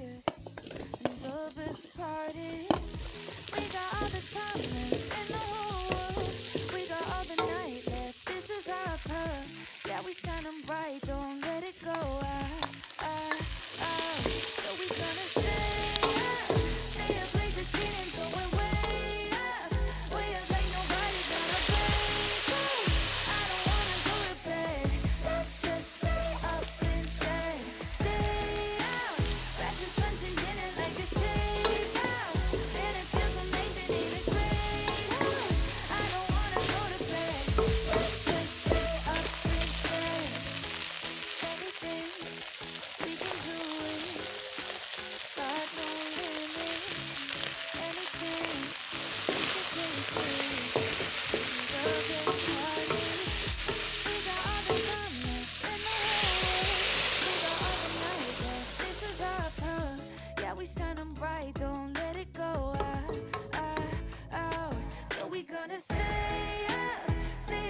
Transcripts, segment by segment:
wired. And the best part is, we got all the time left in the whole world. We got all the night left, this is our pearl. Yeah, we shining bright, don't let it go out. So we gonna stay up late this evening, going way up. Way up like nobody gonna break us. I don't wanna go to bed, let's just stay up instead. Stay out, breakfast, lunch and dinner like a shakeout. Man, it feels amazing, ain't it great out? I don't wanna go to bed, let's just stay up instead. Everything, we can do it, got no limit. Any chance, we can take it. The best part is, we got all the time left in the whole world. We got all the night left, this is our pearl. Yeah, we shining bright, don't let it go out. So we gonna stay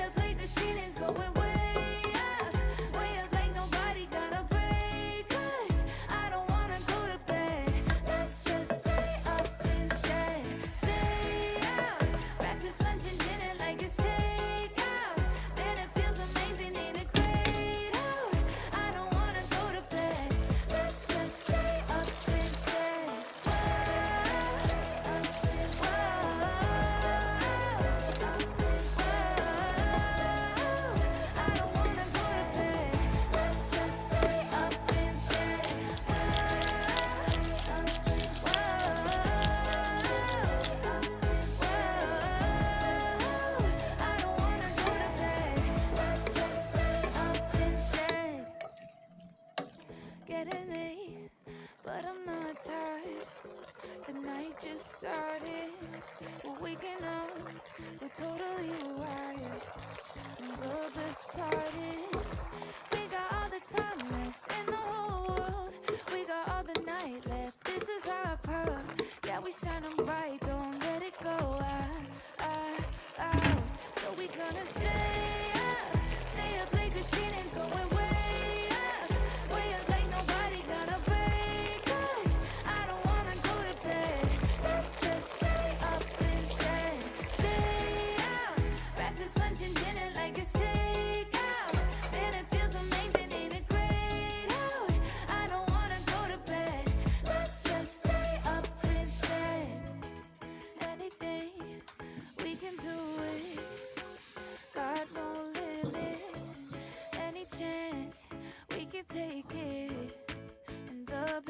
up late, the ceiling's going way up like nobody gonna break us. I don't wanna go to bed, let's just stay up instead. Stay out, breakfast, lunch and dinner like a takeout. Man, it feels amazing, ain't it great out? I don't wanna go to bed, let's just stay up instead. I don't wanna go to bed, let's just stay up instead. I don't wanna go to bed, let's just stay up instead. Getting late, but I'm not tired. The night just started, we're waking up, we're totally wired. And the best part is, we got all the time left in the whole world. We got all the night left, this is our pearl. Yeah, we shining bright, don't let it go out. So we gonna stay